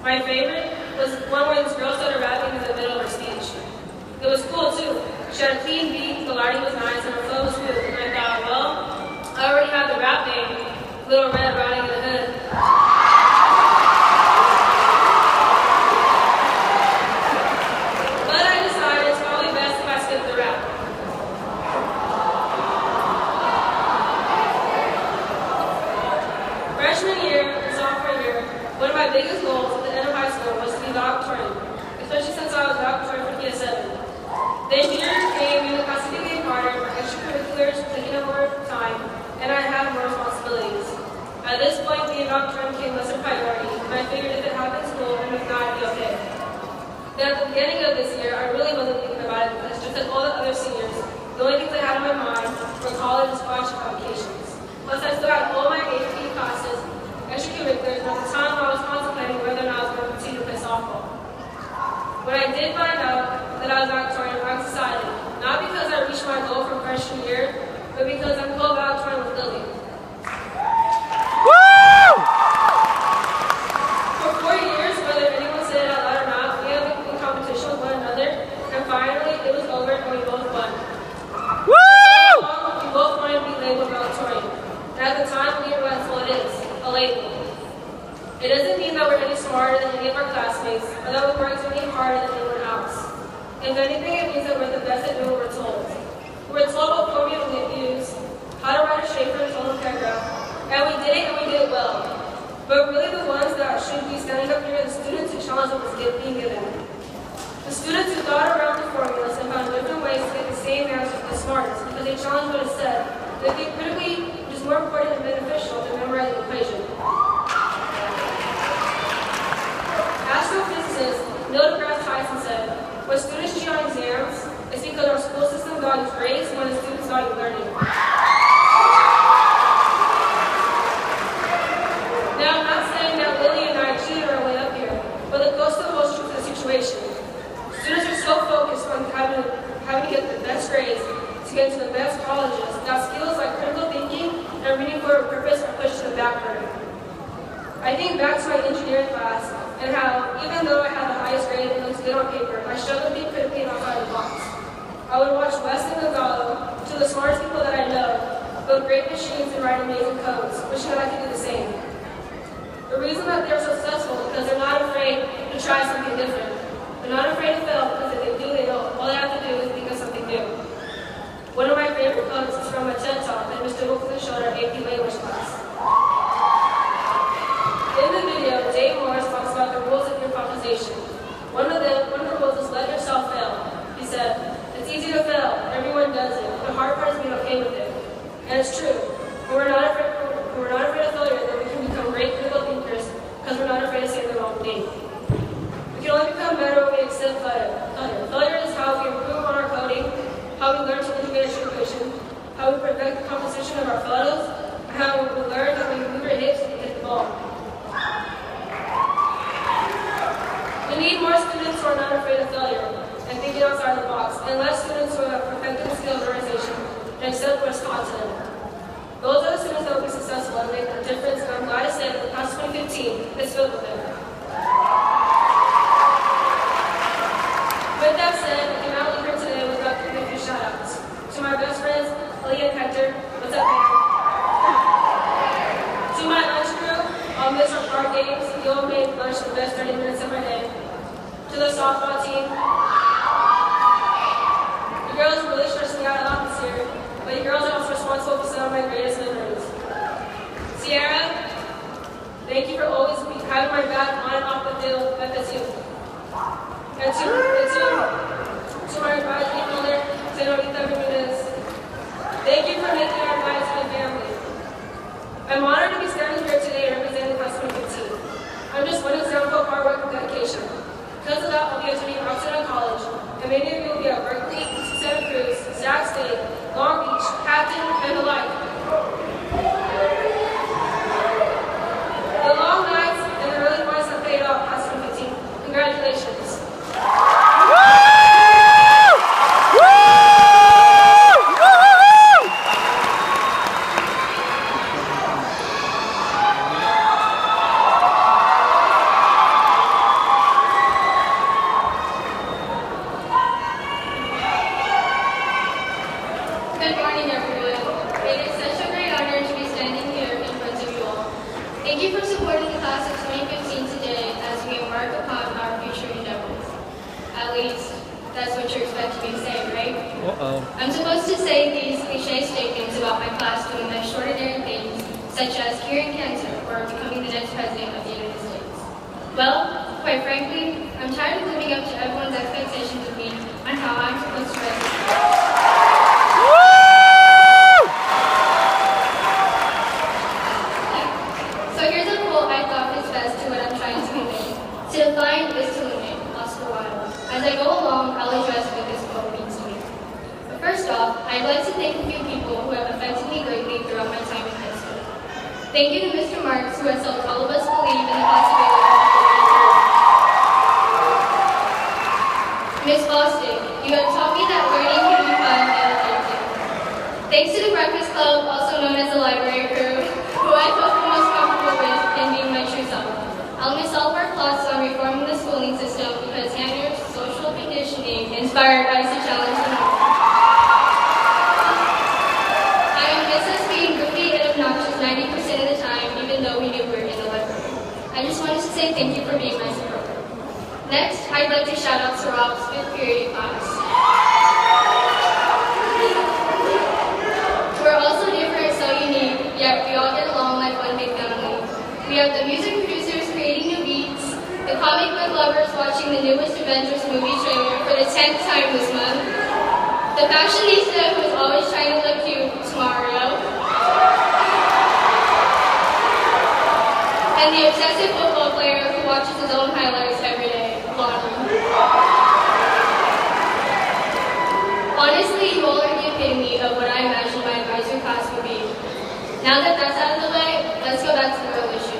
My favorite was one where this girl started rapping in the middle of her speech. It was cool too. She had a clean beat, the lighting was nice, and her flow was smooth. And I thought, well, I already have the rap name, Little Red Riding in the Hood. But I decided it's probably best if I skip the rap. Freshman year and sophomore year, one of my biggest goals at the end of high school was to be valedictorian, especially since I was valedictorian for PS7. Then years came and the class became harder, my extracurriculars taking up more time, and I had more responsibilities. At this point, being valedictorian became less a priority, and I figured if it happens, cool, and if not, it'd be okay. Then at the beginning of this year, I really wasn't thinking about it because just like all the other seniors, the only things I had on my mind were college and scholarship applications. Plus, I still had all my AP classes, extracurriculars, and at the time I was contemplating whether or not I was going to continue to play softball. When I did find out that I was valedictorian, I was excited, not because I reached my goal from freshman year, but because I'm co-valedictorian with Lily. Woo! For 4 years, whether anyone said it out loud or not, we have been in competition with one another, and finally it was over and we both won. Woo! We both wanted to be labeled valedictorian, and at the time we didn't realize what it is, a label. It doesn't mean that we're any smarter than any of our classmates, or that we work any harder than anyone else. If anything, it means that we're the best at doing what we're told. We're told what formula we use, how to write a shape for a total paragraph, and we did it and we did it well. But really the ones that should be standing up here are the students who challenged what was being given. The students who thought around the formulas and found different ways to get the same answer the smartest because they challenged what is said. They think critically it is more important and beneficial than memorizing the equation. Astrophysicist Neil deGrasse Tyson said, when students cheat on exams, it's because our school system values grades more than students value learning. Now, I'm not saying that Lily and I cheated our way up here, but the ghost of the most truth of the situation. Students are so focused on having to get the best grades to get into the best colleges that skills like critical thinking and reading for a purpose are pushed to the back burner. I think back to my engineering class and how, even though I had the highest grade and looks good on paper, I struggled to think critically and outside the box. I would watch Wes and Gonzalo, two of the smartest people that I know, build great machines and write amazing codes, wishing that I could do the same. The reason that they're successful is because they're not afraid to try something different. They're not afraid to fail because if they do, they know all they have to do is think of something new. One of my favorite quotes is from a TED Talk that Mr. Wilkinson showed our AP language class. In the video, Dave Morris talks about the rules of improvisation. One of the rules is let yourself fail. He said, it's easy to fail, everyone does it. The hard part is being okay with it. And it's true. When we're not afraid of failure, then we can become great critical thinkers because we're not afraid to say the wrong thing. We can only become better when we accept failure. Failure is how we improve on our coding, how we learn to integrate a equation, how we perfect the composition of our photos, and how we learn how we move our hips and hit the ball. We need more students who are not afraid of failure and thinking outside the box, and less students who have perfected the skill of organization and accept what's taught to them. Those are the students that will be successful and make a difference, and I'm glad to say that the class of 2015 is filled with them. With that said, I cannot leave here today without giving a few shout-outs. To my best friends, Aaliyah and Hector, what's up, man? To my lunch crew, I'll miss our park games. You all made lunch the best 30 minutes of my day. To the softball team, you girls are really stressing me out a lot this year, but you girls are also responsible for some of my greatest memories. Sierra, thank you for always having my back on and off the field at FSU. And to my advisory builder, Senorita Ramirez, thank you for making our lives a family. I'm honored to be standing here today representing the class of 2015. I'm just one example of hard work and dedication. Because of that, I'll be attending Occidental College, and many of you will be at Berkeley, Santa Cruz, Sac State, Long Beach, Captain, and the like. The long nights and the early mornings have paid off, class of 2015. Congratulations. Thank you for supporting the class of 2015 today as we embark upon our future endeavors. At least, that's what you're expecting me to say, right? Uh-oh. I'm supposed to say these cliche statements about my class doing extraordinary things, such as curing cancer or becoming the next president of the United States. Well, quite frankly, I'm tired of living up to everyone's expectations of me on how I'm supposed to register. So here's a quote I thought fits best to what I'm trying to convey. To define is to limit, Oscar Wilde. As I go along, I'll address what this quote means to me. But first off, I'd like to thank a few people who have affected me greatly throughout my time in high school. Thank you to Mr. Marks, who has helped all of us believe in the possibility of Miss Boston, you have taught me that learning can be fun and effective. Thanks to the Breakfast Club, also known as the Library Crew, who I felt the most comfortable with in being my true self. I'll miss all of our class on reforming the schooling system because Hannah's social conditioning inspired us to challenge the norm. I will miss us being goofy and obnoxious 90% of the time, even though we knew we were in the library. I just wanted to say thank you for being my supporter. Next, I'd like to shout out to Rob's 5th period class. We're also different, so unique, yet we all get along like one big family. We have the music producers creating new beats, the comic book lovers watching the newest Avengers movie trailer for the 10th time this month, the fashionista who is always trying to look cute, Mario, and the obsessive football player who watches his own highlights every day, Lonnie. Honestly, you all are the epitome of what I imagined my advisory class would be. Now that that's out of the way, let's go back to the real issue.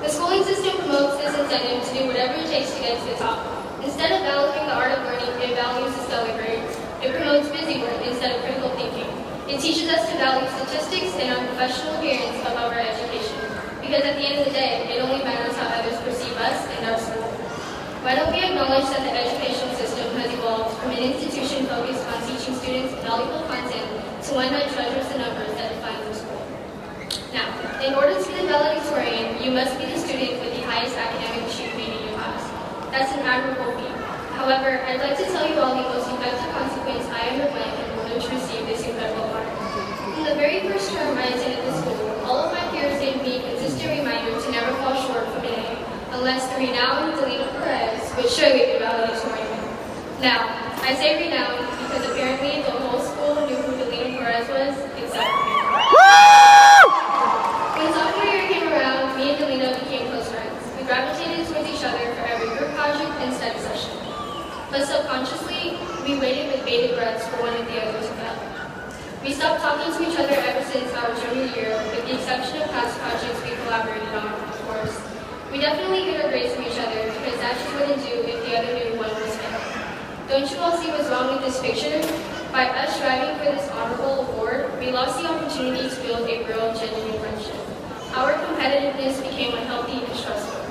The schooling system promotes this incentive to do whatever it takes to get to the top. Instead of valuing the art of learning, it values the stellar grades. It promotes busy work instead of critical thinking. It teaches us to value statistics and our professional appearance above our education. Because at the end of the day, it only matters how others perceive us and our school. Why don't we acknowledge that the education system has evolved from an institution focused on teaching students valuable content to one that treasures the numbers that define the school? Now, in order to be the valedictorian, you must be the student with the highest academic achievement in your class. That's an admirable feat. However, I'd like to tell you all the most effective consequence I underwent in order to receive this incredible honor. In the very first term I attended the school, all of my peers gave me a consistent reminder to never fall short from an A, unless the renowned Delyna Pérez would surely be valedictorian. Now, I say renowned because apparently the whole school knew who Delyna Pérez was, except for me. When sophomore year came around, me and Delyna became close friends. We gravitated towards each other for every group project and study session. But subconsciously, we waited with bated breaths for one of the others to fail. We stopped talking to each other ever since our junior year, with the exception of past projects we collaborated on, of course. We definitely hid our grades from each other because that just wouldn't do if the other knew one was failing. Don't you all see what's wrong with this picture? By us striving for this honorable award, we lost the opportunity to build a real, genuine friendship. Our competitiveness became unhealthy and stressful.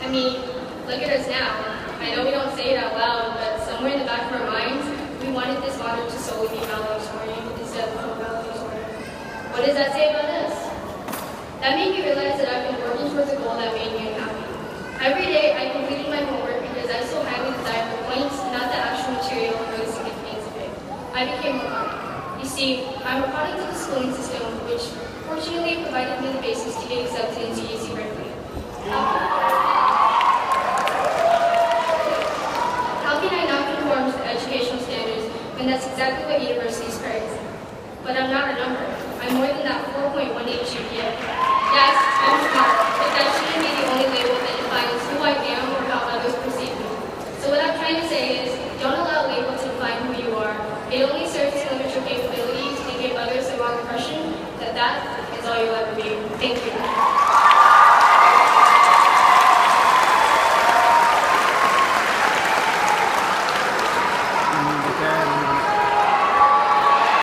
I mean, look at us now. I know we don't say it out loud, but somewhere in the back of our minds, we wanted this honor to solely be valedictorian instead of co-valedictorian. What does that say about us? That made me realize that I've been working towards a goal that made me unhappy. Every day, I completed my homework because I so highly desired the points, not the actual material or the significance of it. I became a product. You see, I'm a product of the schooling system, which fortunately provided me the basis to get accepted into UC Berkeley. How can I not conform to the educational standards when that's exactly what universities praise? But I'm not a number. I'm more than that 4.18 GPA. Yes, I'm smart, but that shouldn't be the only label that defines who I am or how others perceive me. So what I'm trying to say is, don't allow labels to define who you are. It only serves to limit your capabilities and give others the wrong impression that that is all you'll ever be. Thank you.